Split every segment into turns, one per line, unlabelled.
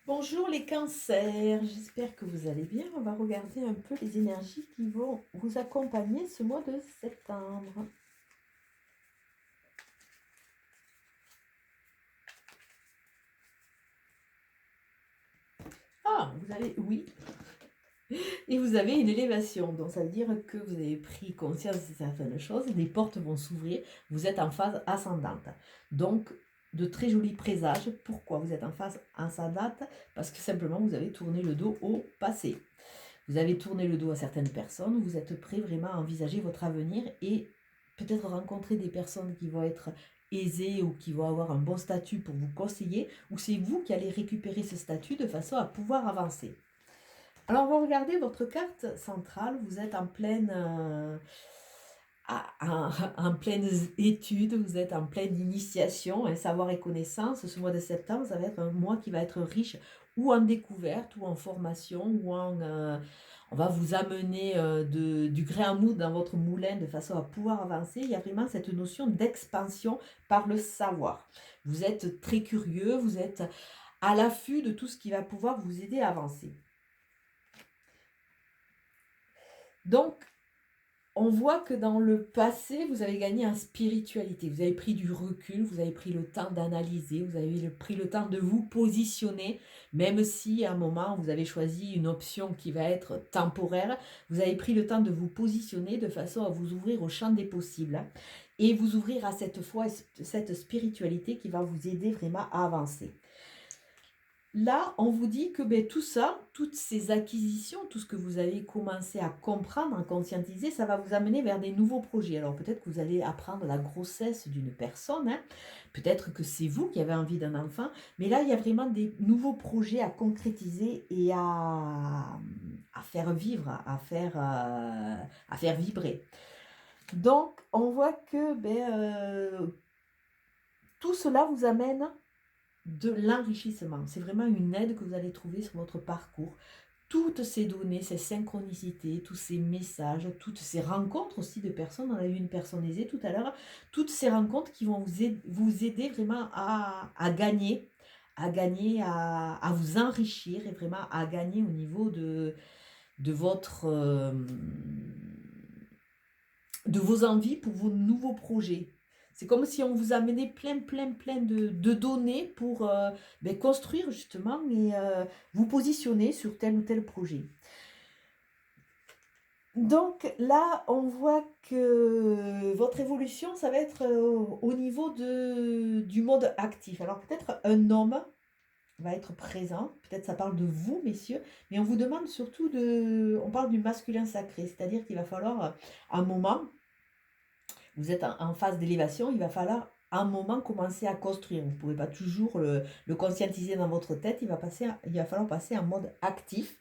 Bonjour les cancers, j'espère que vous allez bien. On va regarder un peu les énergies qui vont vous accompagner ce mois de septembre. Ah, vous avez, oui, et vous avez une élévation. Donc ça veut dire que vous avez pris conscience de certaines choses, des portes vont s'ouvrir, vous êtes en phase ascendante. Donc de très jolis présages. Pourquoi vous êtes en phase ascendante? Parce que simplement vous avez tourné le dos au passé. Vous avez tourné le dos à certaines personnes, vous êtes prêt vraiment à envisager votre avenir et peut-être rencontrer des personnes qui vont être aisées ou qui vont avoir un bon statut pour vous conseiller, ou c'est vous qui allez récupérer ce statut de façon à pouvoir avancer. Alors, on va regarder votre carte centrale. Vous êtes en pleine, en pleine étude, vous êtes en pleine initiation, savoir et connaissance. Ce mois de septembre, ça va être un mois qui va être riche ou en découverte, ou en formation, ou on va vous amener du grain à moudre dans votre moulin de façon à pouvoir avancer. Il y a vraiment cette notion d'expansion par le savoir. Vous êtes très curieux, vous êtes à l'affût de tout ce qui va pouvoir vous aider à avancer. Donc, on voit que dans le passé, vous avez gagné en spiritualité. Vous avez pris du recul, vous avez pris le temps d'analyser, vous avez pris le temps de vous positionner, même si à un moment, vous avez choisi une option qui va être temporaire. Vous avez pris le temps de vous positionner de façon à vous ouvrir au champ des possibles et vous ouvrir à cette foi, cette spiritualité qui va vous aider vraiment à avancer. Là, on vous dit que tout ça, toutes ces acquisitions, tout ce que vous avez commencé à comprendre, à conscientiser, ça va vous amener vers des nouveaux projets. Alors peut-être que vous allez apprendre la grossesse d'une personne, peut-être que c'est vous qui avez envie d'un enfant, mais là, il y a vraiment des nouveaux projets à concrétiser et à faire vivre, à faire vibrer. Donc, on voit que tout cela vous amène de l'enrichissement. C'est vraiment une aide que vous allez trouver sur votre parcours. Toutes ces données, ces synchronicités, tous ces messages, toutes ces rencontres aussi de personnes, on a eu une personne aisée tout à l'heure, toutes ces rencontres qui vont vous aider vraiment à gagner, à vous enrichir et vraiment à gagner au niveau de votre... de vos envies pour vos nouveaux projets. C'est comme si on vous amenait plein de données pour construire justement et vous positionner sur tel ou tel projet. Donc là, on voit que votre évolution, ça va être au niveau du mode actif. Alors peut-être un homme va être présent, peut-être ça parle de vous, messieurs, mais on vous demande surtout on parle du masculin sacré, c'est-à-dire qu'il va falloir un moment, vous êtes en phase d'élévation, il va falloir un moment commencer à construire. Vous ne pouvez pas toujours le conscientiser dans votre tête, il va falloir passer en mode actif.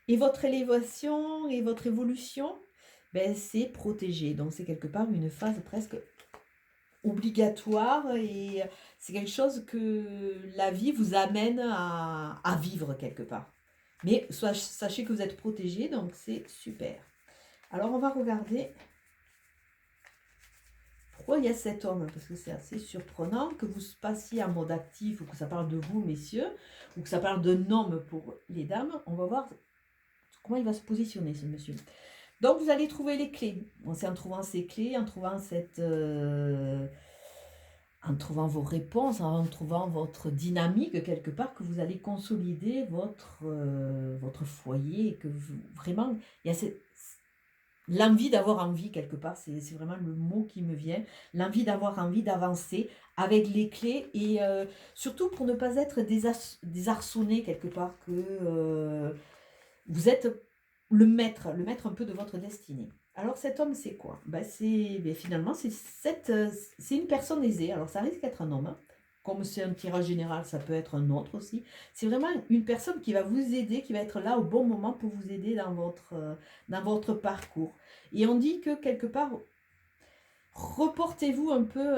Et votre élévation et votre évolution, c'est protégé. Donc c'est quelque part une phase presque obligatoire et c'est quelque chose que la vie vous amène à vivre quelque part. Mais sachez que vous êtes protégé, donc c'est super. Alors on va regarder pourquoi il y a cet homme, parce que c'est assez surprenant que vous passiez en mode actif ou que ça parle de vous, messieurs, ou que ça parle d'un homme pour les dames. On va voir comment il va se positionner, ce monsieur. Donc, vous allez trouver les clés. Bon, c'est en trouvant ces clés, en trouvant en trouvant vos réponses, en trouvant votre dynamique quelque part, que vous allez consolider votre foyer, et que vraiment, il y a l'envie d'avoir envie quelque part, c'est vraiment le mot qui me vient, l'envie d'avoir envie d'avancer avec les clés et surtout pour ne pas être désarçonné quelque part, que vous êtes le maître un peu de votre destinée. Alors cet homme, c'est quoi? Finalement, c'est une personne aisée. Alors ça risque d'être un homme. Comme c'est un tirage général, ça peut être un autre aussi. C'est vraiment une personne qui va vous aider, qui va être là au bon moment pour vous aider dans votre parcours. Et on dit que quelque part, Reportez-vous un peu,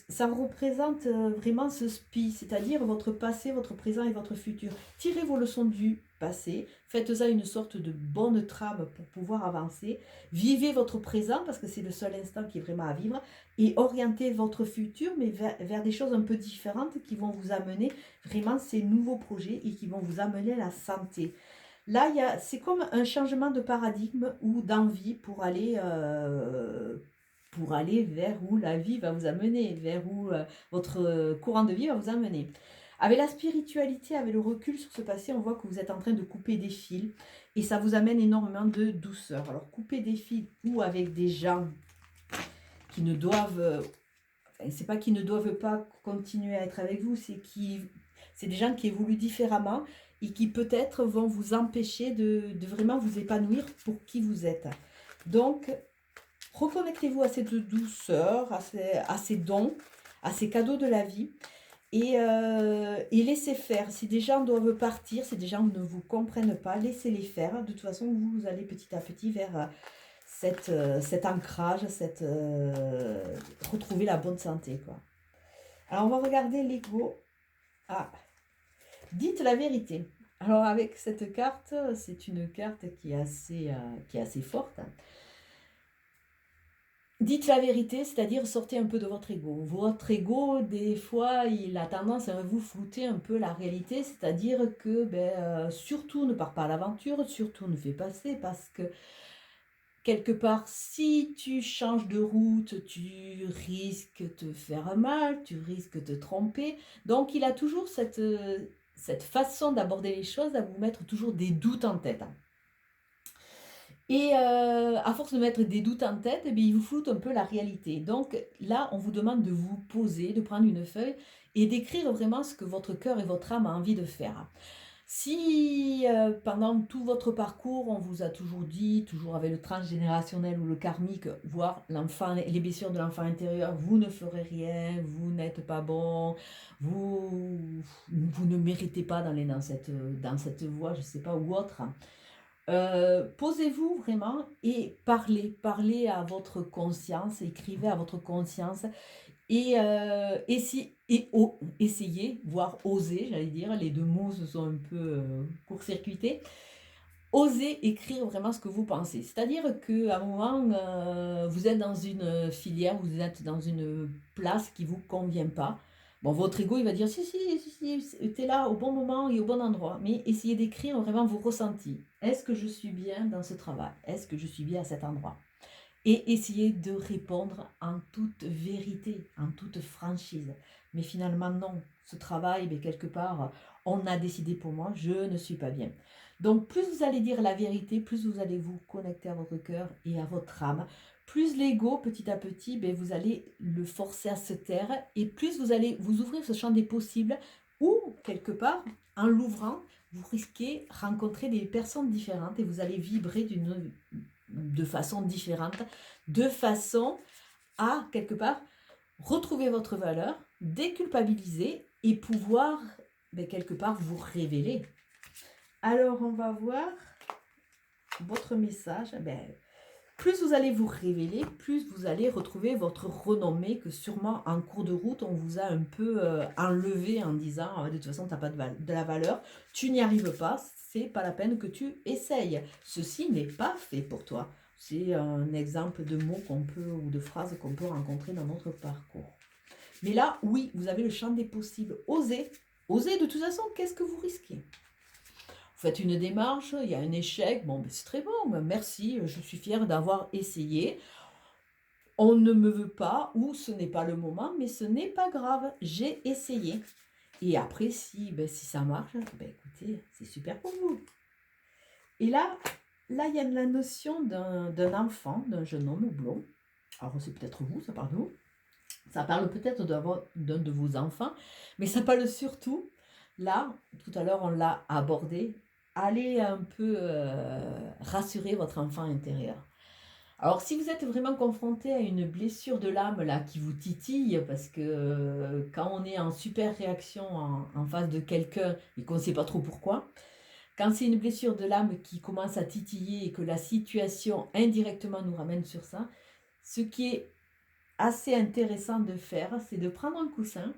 ça représente vraiment ce SPI, c'est-à-dire votre passé, votre présent et votre futur. Tirez vos leçons du passé, faites ça une sorte de bonne trame pour pouvoir avancer. Vivez votre présent parce que c'est le seul instant qui est vraiment à vivre et orientez votre futur mais vers des choses un peu différentes qui vont vous amener vraiment ces nouveaux projets et qui vont vous amener la santé. Là, c'est comme un changement de paradigme ou d'envie pour aller vers où la vie va vous amener, vers où votre courant de vie va vous amener. Avec la spiritualité, avec le recul sur ce passé, on voit que vous êtes en train de couper des fils et ça vous amène énormément de douceur. Alors, couper des fils ou avec des gens qui ne doivent, c'est pas qu'ils ne doivent pas continuer à être avec vous, c'est des gens qui évoluent différemment et qui peut-être vont vous empêcher de vraiment vous épanouir pour qui vous êtes. Donc, reconnectez-vous à cette douceur, à ces dons, à ces cadeaux de la vie et laissez faire. Si des gens doivent partir, si des gens ne vous comprennent pas, laissez-les faire. De toute façon, vous allez petit à petit vers cet ancrage, retrouver la bonne santé, quoi. Alors, on va regarder l'ego. Ah, dites la vérité. Alors, avec cette carte, c'est une carte qui est assez forte. Dites la vérité, c'est-à-dire sortez un peu de votre ego. Votre ego, des fois, il a tendance à vous flouter un peu la réalité, c'est-à-dire que surtout ne pars pas à l'aventure, surtout ne fais pas ça, parce que quelque part, si tu changes de route, tu risques de te faire mal, tu risques de te tromper. Donc, il a toujours cette façon d'aborder les choses, à vous mettre toujours des doutes en tête. Et à force de mettre des doutes en tête, eh bien, il vous floute un peu la réalité. Donc là, on vous demande de vous poser, de prendre une feuille et d'écrire vraiment ce que votre cœur et votre âme a envie de faire. Si pendant tout votre parcours, on vous a toujours dit, toujours avec le transgénérationnel ou le karmique, voire les blessures de l'enfant intérieur, vous ne ferez rien, vous n'êtes pas bon, vous ne méritez pas d'aller dans cette voie, je ne sais pas, ou autre. Posez-vous vraiment et parlez à votre conscience, écrivez à votre conscience et essayez, voire osez, j'allais dire, les deux mots se sont un peu court-circuités. Osez écrire vraiment ce que vous pensez. C'est-à-dire qu'à un moment, vous êtes dans une filière, vous êtes dans une place qui ne vous convient pas. Bon, votre ego, il va dire, si, t'es là au bon moment et au bon endroit. Mais essayez d'écrire vraiment vos ressentis. Est-ce que je suis bien dans ce travail? Est-ce que je suis bien à cet endroit? Et essayez de répondre en toute vérité, en toute franchise. Mais finalement, non. Ce travail, quelque part, on a décidé pour moi, je ne suis pas bien. Donc, plus vous allez dire la vérité, plus vous allez vous connecter à votre cœur et à votre âme. Plus l'ego, petit à petit, vous allez le forcer à se taire. Et plus vous allez vous ouvrir ce champ des possibles où, quelque part, en l'ouvrant, vous risquez de rencontrer des personnes différentes et vous allez vibrer de façon différente, de façon à, quelque part, retrouver votre valeur, déculpabiliser et pouvoir, quelque part, vous révéler. Alors, on va voir votre message. Plus vous allez vous révéler, plus vous allez retrouver votre renommée que sûrement en cours de route, on vous a un peu enlevé en disant de toute façon, tu n'as pas de la valeur, tu n'y arrives pas, c'est pas la peine que tu essayes. Ceci n'est pas fait pour toi. C'est un exemple de mots ou de phrases qu'on peut rencontrer dans notre parcours. Mais là, oui, vous avez le champ des possibles. Osez. Osez, de toute façon, qu'est-ce que vous risquez? Vous faites une démarche, il y a un échec, bon, c'est très bon, merci, je suis fière d'avoir essayé. On ne me veut pas ou ce n'est pas le moment, mais ce n'est pas grave, j'ai essayé. Et après, si ça marche, écoutez, c'est super pour vous. Et là, il y a la notion d'un enfant, d'un jeune homme blond. Alors, c'est peut-être vous, ça parle de vous. Ça parle peut-être d'un de vos enfants, mais ça parle surtout, là, tout à l'heure, on l'a abordé, allez un peu rassurer votre enfant intérieur. Alors, si vous êtes vraiment confronté à une blessure de l'âme là qui vous titille, parce que quand on est en super réaction en face de quelqu'un et qu'on ne sait pas trop pourquoi, quand c'est une blessure de l'âme qui commence à titiller et que la situation indirectement nous ramène sur ça, ce qui est assez intéressant de faire, c'est de prendre un coussin,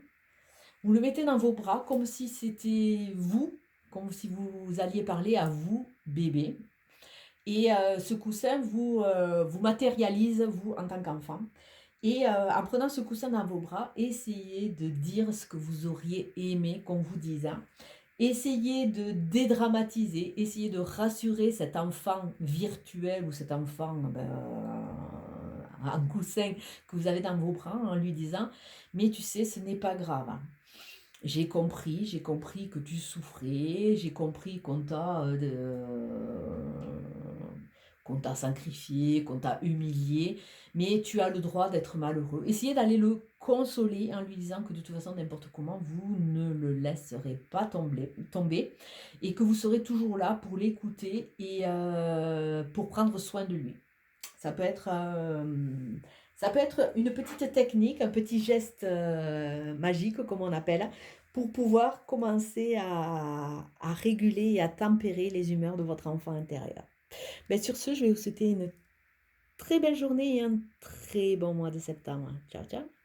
vous le mettez dans vos bras comme si c'était vous, comme si vous alliez parler à vous, bébé. Et ce coussin vous matérialise, vous, en tant qu'enfant. Et en prenant ce coussin dans vos bras, essayez de dire ce que vous auriez aimé qu'on vous dise, hein. Essayez de dédramatiser, essayez de rassurer cet enfant virtuel ou cet enfant en coussin que vous avez dans vos bras en lui disant, mais tu sais, ce n'est pas grave, hein. J'ai compris que tu souffrais, j'ai compris qu'on t'a sacrifié, qu'on t'a humilié, mais tu as le droit d'être malheureux. Essayez d'aller le consoler en lui disant que de toute façon, n'importe comment, vous ne le laisserez pas tomber et que vous serez toujours là pour l'écouter et pour prendre soin de lui. Ça peut être, ça peut être une petite technique, un petit geste magique, comme on appelle, pour pouvoir commencer à réguler et à tempérer les humeurs de votre enfant intérieur. Mais sur ce, je vais vous souhaiter une très belle journée et un très bon mois de septembre. Ciao, ciao.